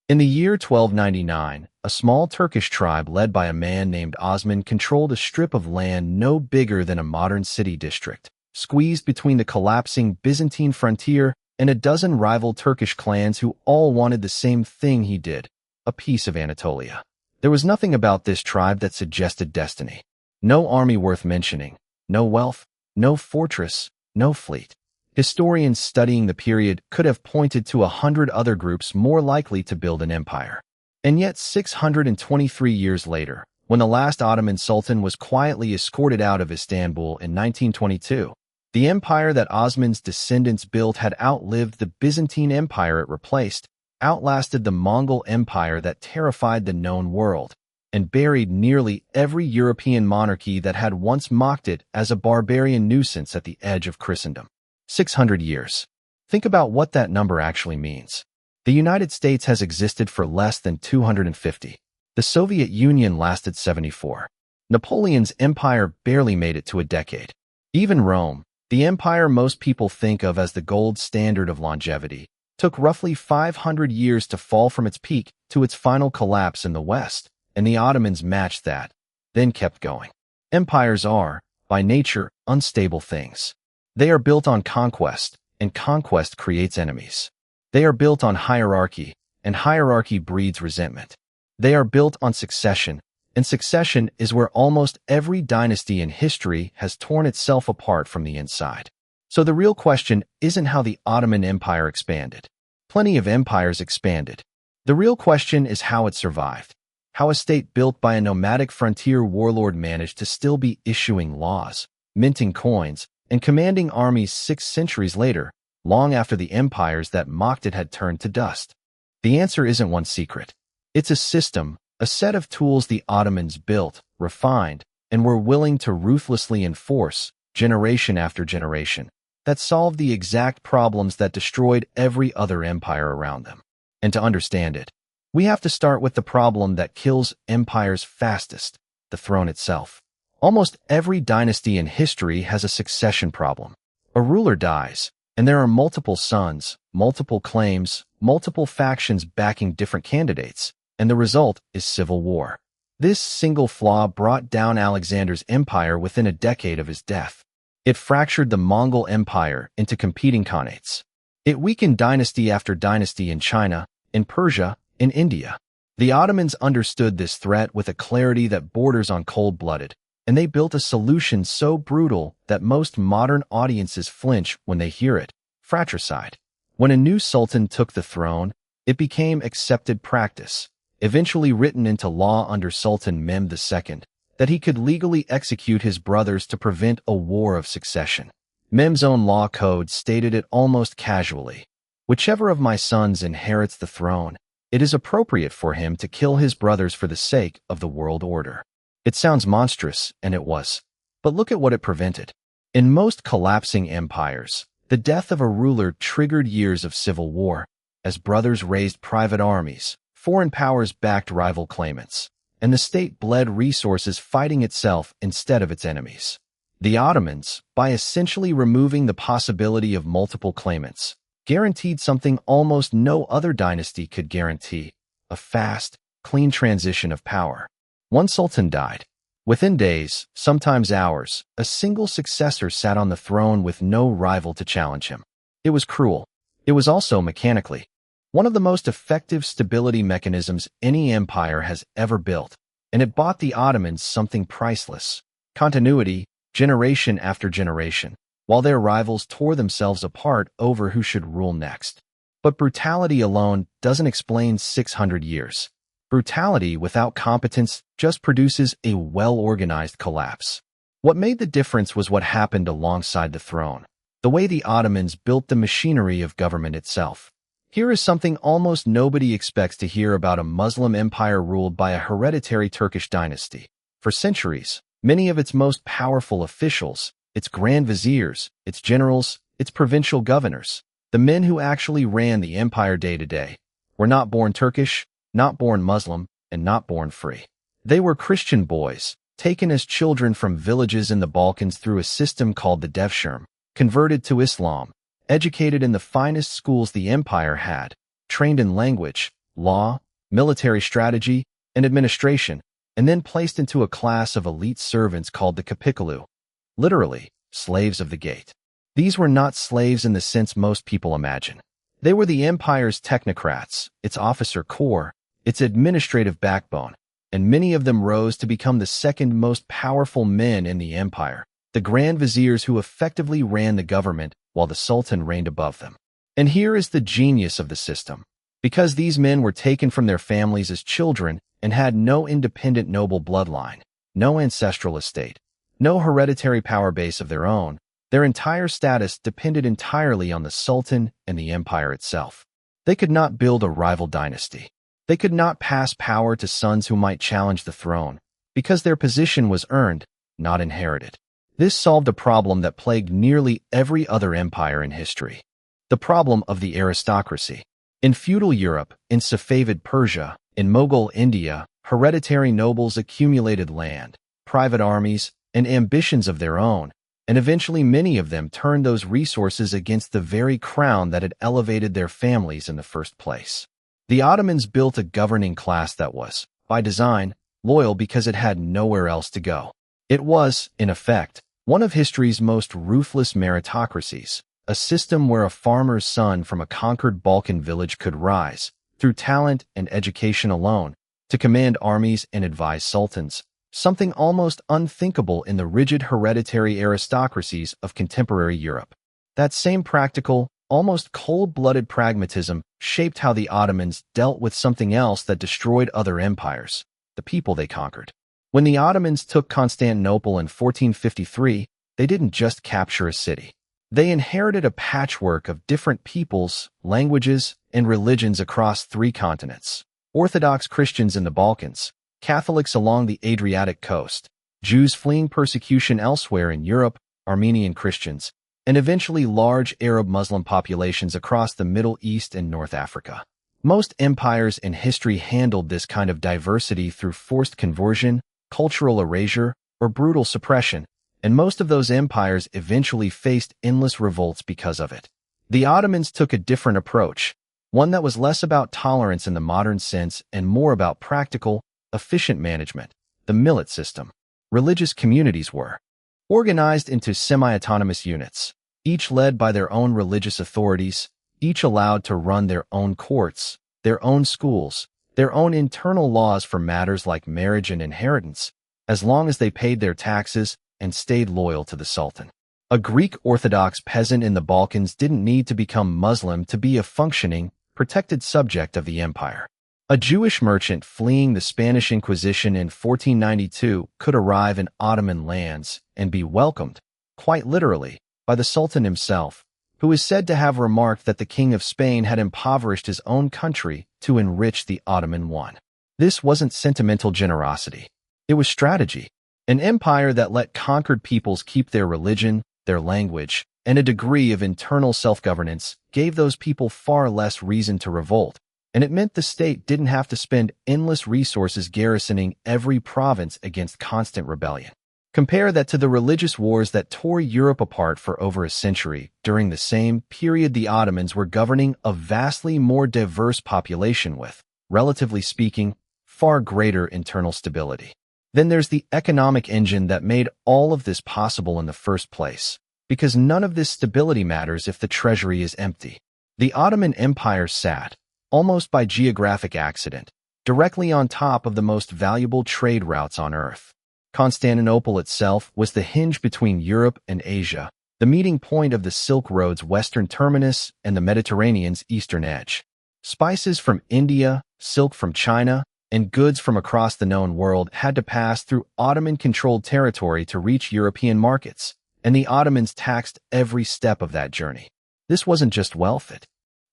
In the year 1299, a small Turkish tribe led by a man named Osman controlled a strip of land no bigger than a modern city district, squeezed between the collapsing Byzantine frontier and a dozen rival Turkish clans who all wanted the same thing he did, a piece of Anatolia. There was nothing about this tribe that suggested destiny. No army worth mentioning, no wealth, no fortress, no fleet. Historians studying the period could have pointed to 100 other groups more likely to build an empire. And yet 623 years later, when the last Ottoman sultan was quietly escorted out of Istanbul in 1922, the empire that Osman's descendants built had outlived the Byzantine Empire it replaced, outlasted the Mongol Empire that terrified the known world, and buried nearly every European monarchy that had once mocked it as a barbarian nuisance at the edge of Christendom. 600 years. Think about what that number actually means. The United States has existed for less than 250. The Soviet Union lasted 74. Napoleon's empire barely made it to a decade. Even Rome, the empire most people think of as the gold standard of longevity, took roughly 500 years to fall from its peak to its final collapse in the West, and the Ottomans matched that, then kept going. Empires are, by nature, unstable things. They are built on conquest, and conquest creates enemies. They are built on hierarchy, and hierarchy breeds resentment. They are built on succession, and succession is where almost every dynasty in history has torn itself apart from the inside. So the real question isn't how the Ottoman Empire expanded. Plenty of empires expanded. The real question is how it survived. How a state built by a nomadic frontier warlord managed to still be issuing laws, minting coins, and commanding armies 6 centuries later, long after the empires that mocked it had turned to dust. The answer isn't one secret. It's a system, a set of tools the Ottomans built, refined, and were willing to ruthlessly enforce, generation after generation, that solved the exact problems that destroyed every other empire around them. And to understand it, we have to start with the problem that kills empires fastest, the throne itself. Almost every dynasty in history has a succession problem. A ruler dies, and there are multiple sons, multiple claims, multiple factions backing different candidates, and the result is civil war. This single flaw brought down Alexander's empire within a decade of his death. It fractured the Mongol Empire into competing khanates. It weakened dynasty after dynasty in China, in Persia, in India. The Ottomans understood this threat with a clarity that borders on cold-blooded, and they built a solution so brutal that most modern audiences flinch when they hear it: fratricide. When a new sultan took the throne, it became accepted practice, eventually written into law under Sultan Mehmed II, that he could legally execute his brothers to prevent a war of succession. Mehmed's own law code stated it almost casually: whichever of my sons inherits the throne, it is appropriate for him to kill his brothers for the sake of the world order. It sounds monstrous, and it was. But look at what it prevented. In most collapsing empires, the death of a ruler triggered years of civil war, as brothers raised private armies, foreign powers backed rival claimants, and the state bled resources fighting itself instead of its enemies. The Ottomans, by essentially removing the possibility of multiple claimants, guaranteed something almost no other dynasty could guarantee: a fast, clean transition of power. One sultan died. Within days, sometimes hours, a single successor sat on the throne with no rival to challenge him. It was cruel. It was also mechanically one of the most effective stability mechanisms any empire has ever built, and it bought the Ottomans something priceless: continuity, generation after generation, while their rivals tore themselves apart over who should rule next. But brutality alone doesn't explain 600 years. Brutality without competence just produces a well-organized collapse. What made the difference was what happened alongside the throne, the way the Ottomans built the machinery of government itself. Here is something almost nobody expects to hear about a Muslim empire ruled by a hereditary Turkish dynasty. For centuries, many of its most powerful officials, its grand viziers, its generals, its provincial governors, the men who actually ran the empire day to day, were not born Turkish, not born Muslim, and not born free. They were Christian boys, taken as children from villages in the Balkans through a system called the Devshirme, converted to Islam, educated in the finest schools the empire had, trained in language, law, military strategy, and administration, and then placed into a class of elite servants called the Capiculu, literally, slaves of the gate. These were not slaves in the sense most people imagine. They were the empire's technocrats, its officer corps, its administrative backbone, and many of them rose to become the second most powerful men in the empire, the grand viziers who effectively ran the government while the sultan reigned above them. And here is the genius of the system. Because these men were taken from their families as children and had no independent noble bloodline, no ancestral estate, no hereditary power base of their own, their entire status depended entirely on the sultan and the empire itself. They could not build a rival dynasty. They could not pass power to sons who might challenge the throne, because their position was earned, not inherited. This solved a problem that plagued nearly every other empire in history. The problem of the aristocracy. In feudal Europe, in Safavid Persia, in Mughal India, hereditary nobles accumulated land, private armies, and ambitions of their own, and eventually many of them turned those resources against the very crown that had elevated their families in the first place. The Ottomans built a governing class that was, by design, loyal because it had nowhere else to go. It was, in effect, one of history's most ruthless meritocracies, a system where a farmer's son from a conquered Balkan village could rise, through talent and education alone, to command armies and advise sultans, something almost unthinkable in the rigid hereditary aristocracies of contemporary Europe. That same practical, almost cold-blooded pragmatism shaped how the Ottomans dealt with something else that destroyed other empires, the people they conquered. When the Ottomans took Constantinople in 1453, they didn't just capture a city. They inherited a patchwork of different peoples, languages, and religions across 3 continents. Orthodox Christians in the Balkans, Catholics along the Adriatic coast, Jews fleeing persecution elsewhere in Europe, Armenian Christians, and eventually large Arab Muslim populations across the Middle East and North Africa. Most empires in history handled this kind of diversity through forced conversion, cultural erasure, or brutal suppression, and most of those empires eventually faced endless revolts because of it. The Ottomans took a different approach, one that was less about tolerance in the modern sense and more about practical, efficient management, the millet system. Religious communities were organized into semi-autonomous units, each led by their own religious authorities, each allowed to run their own courts, their own schools, their own internal laws for matters like marriage and inheritance, as long as they paid their taxes and stayed loyal to the sultan. A Greek Orthodox peasant in the Balkans didn't need to become Muslim to be a functioning, protected subject of the empire. A Jewish merchant fleeing the Spanish Inquisition in 1492 could arrive in Ottoman lands and be welcomed, quite literally, by the Sultan himself, who is said to have remarked that the King of Spain had impoverished his own country to enrich the Ottoman one. This wasn't sentimental generosity. It was strategy. An empire that let conquered peoples keep their religion, their language, and a degree of internal self-governance gave those people far less reason to revolt, and it meant the state didn't have to spend endless resources garrisoning every province against constant rebellion. Compare that to the religious wars that tore Europe apart for over a century. During the same period, the Ottomans were governing a vastly more diverse population with, relatively speaking, far greater internal stability. Then there's the economic engine that made all of this possible in the first place, because none of this stability matters if the treasury is empty. The Ottoman Empire sat, almost by geographic accident, directly on top of the most valuable trade routes on Earth. Constantinople itself was the hinge between Europe and Asia, the meeting point of the Silk Road's western terminus and the Mediterranean's eastern edge. Spices from India, silk from China, and goods from across the known world had to pass through Ottoman-controlled territory to reach European markets, and the Ottomans taxed every step of that journey. This wasn't just wealth, it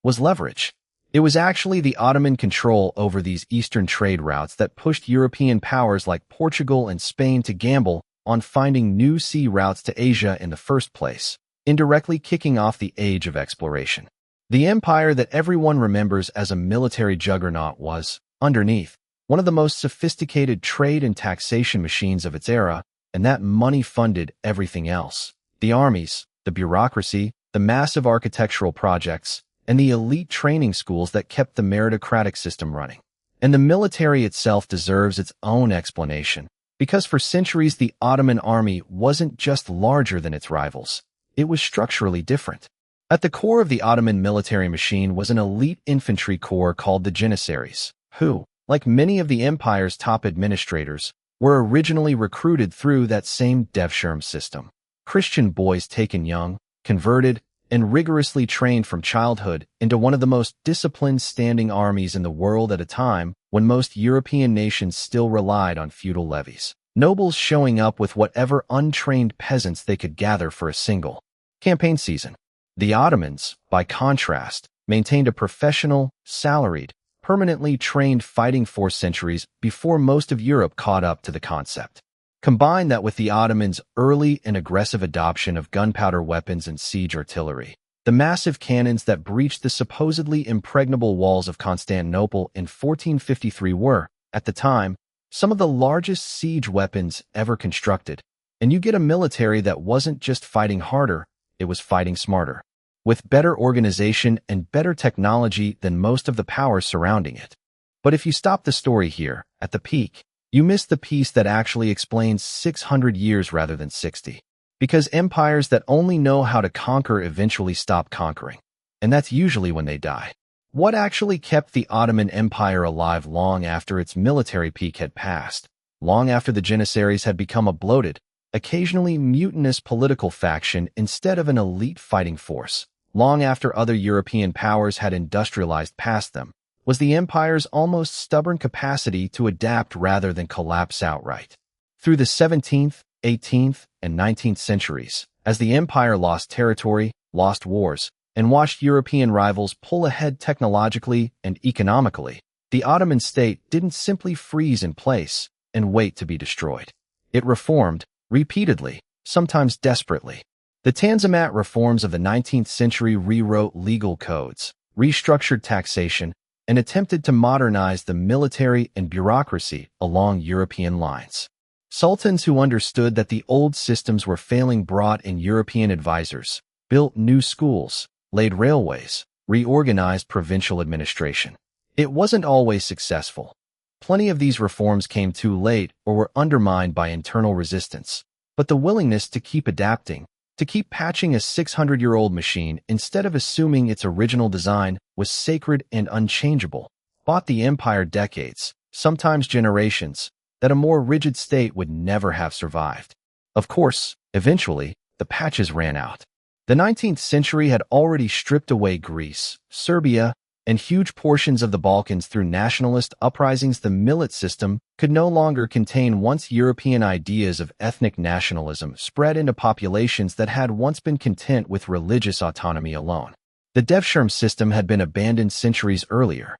was leverage. It was actually the Ottoman control over these eastern trade routes that pushed European powers like Portugal and Spain to gamble on finding new sea routes to Asia in the first place, indirectly kicking off the age of exploration. The empire that everyone remembers as a military juggernaut was, underneath, one of the most sophisticated trade and taxation machines of its era, and that money funded everything else. The armies, the bureaucracy, the massive architectural projects, and the elite training schools that kept the meritocratic system running. And the military itself deserves its own explanation, because for centuries the Ottoman army wasn't just larger than its rivals, it was structurally different. At the core of the Ottoman military machine was an elite infantry corps called the Janissaries, who, like many of the empire's top administrators, were originally recruited through that same Devshirme system. Christian boys taken young, converted, and rigorously trained from childhood into one of the most disciplined standing armies in the world at a time when most European nations still relied on feudal levies. Nobles showing up with whatever untrained peasants they could gather for a single campaign season. The Ottomans, by contrast, maintained a professional, salaried, permanently trained fighting force centuries before most of Europe caught up to the concept. Combine that with the Ottomans' early and aggressive adoption of gunpowder weapons and siege artillery, the massive cannons that breached the supposedly impregnable walls of Constantinople in 1453 were, at the time, some of the largest siege weapons ever constructed, and you get a military that wasn't just fighting harder, it was fighting smarter, with better organization and better technology than most of the powers surrounding it. But if you stop the story here, at the peak, you miss the piece that actually explains 600 years rather than 60. Because empires that only know how to conquer eventually stop conquering. And that's usually when they die. What actually kept the Ottoman Empire alive long after its military peak had passed, long after the Janissaries had become a bloated, occasionally mutinous political faction instead of an elite fighting force, long after other European powers had industrialized past them, was the empire's almost stubborn capacity to adapt rather than collapse outright. Through the 17th, 18th, and 19th centuries, as the empire lost territory, lost wars, and watched European rivals pull ahead technologically and economically, the Ottoman state didn't simply freeze in place and wait to be destroyed. It reformed, repeatedly, sometimes desperately. The Tanzimat reforms of the 19th century rewrote legal codes, restructured taxation, and attempted to modernize the military and bureaucracy along European lines. Sultans who understood that the old systems were failing brought in European advisors, built new schools, laid railways, reorganized provincial administration. It wasn't always successful. Plenty of these reforms came too late or were undermined by internal resistance. But the willingness to keep adapting, to keep patching a 600-year-old machine instead of assuming its original design was sacred and unchangeable, bought the empire decades, sometimes generations, that a more rigid state would never have survived. Of course, eventually, the patches ran out. The 19th century had already stripped away Greece, Serbia, and huge portions of the Balkans through nationalist uprisings. The millet system could no longer contain once European ideas of ethnic nationalism spread into populations that had once been content with religious autonomy alone. The Devshirme system had been abandoned centuries earlier,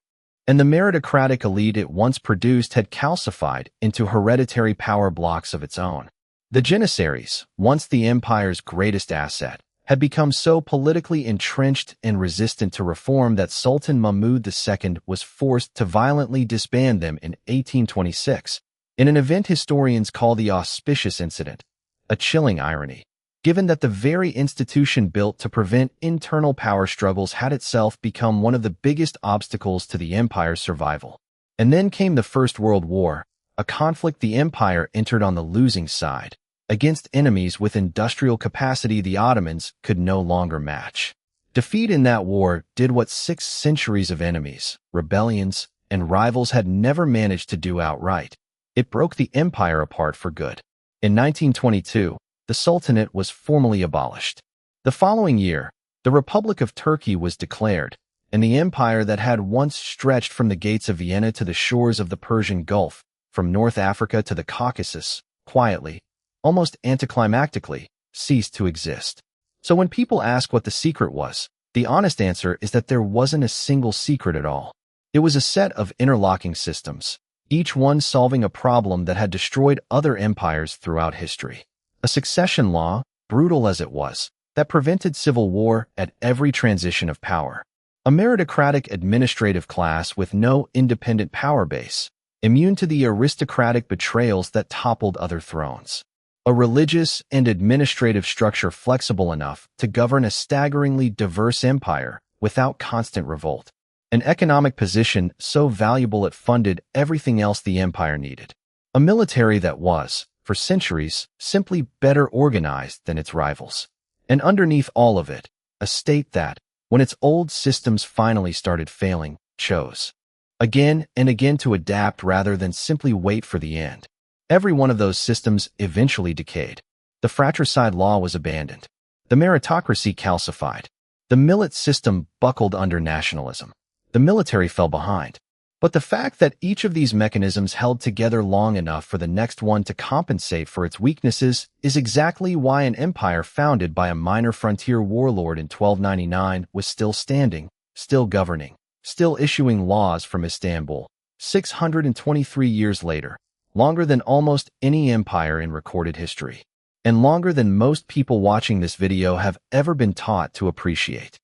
and the meritocratic elite it once produced had calcified into hereditary power blocks of its own. The Janissaries, once the empire's greatest asset, had become so politically entrenched and resistant to reform that Sultan Mahmud II was forced to violently disband them in 1826, in an event historians call the Auspicious Incident, a chilling irony, given that the very institution built to prevent internal power struggles had itself become one of the biggest obstacles to the empire's survival. And then came the First World War, a conflict the empire entered on the losing side, against enemies with industrial capacity the Ottomans could no longer match. Defeat in that war did what 6 centuries of enemies, rebellions, and rivals had never managed to do outright. It broke the empire apart for good. In 1922, the Sultanate was formally abolished. The following year, the Republic of Turkey was declared, and the empire that had once stretched from the gates of Vienna to the shores of the Persian Gulf, from North Africa to the Caucasus, quietly, almost anticlimactically, ceased to exist. So when people ask what the secret was, the honest answer is that there wasn't a single secret at all. It was a set of interlocking systems, each one solving a problem that had destroyed other empires throughout history. A succession law, brutal as it was, that prevented civil war at every transition of power. A meritocratic administrative class with no independent power base, immune to the aristocratic betrayals that toppled other thrones. A religious and administrative structure flexible enough to govern a staggeringly diverse empire without constant revolt. An economic position so valuable it funded everything else the empire needed. A military that was, for centuries, simply better organized than its rivals. And underneath all of it, a state that, when its old systems finally started failing, chose again and again to adapt rather than simply wait for the end. Every one of those systems eventually decayed. The fratricide law was abandoned. The meritocracy calcified. The millet system buckled under nationalism. The military fell behind. But the fact that each of these mechanisms held together long enough for the next one to compensate for its weaknesses is exactly why an empire founded by a minor frontier warlord in 1299 was still standing, still governing, still issuing laws from Istanbul, 623 years later, longer than almost any empire in recorded history, and longer than most people watching this video have ever been taught to appreciate.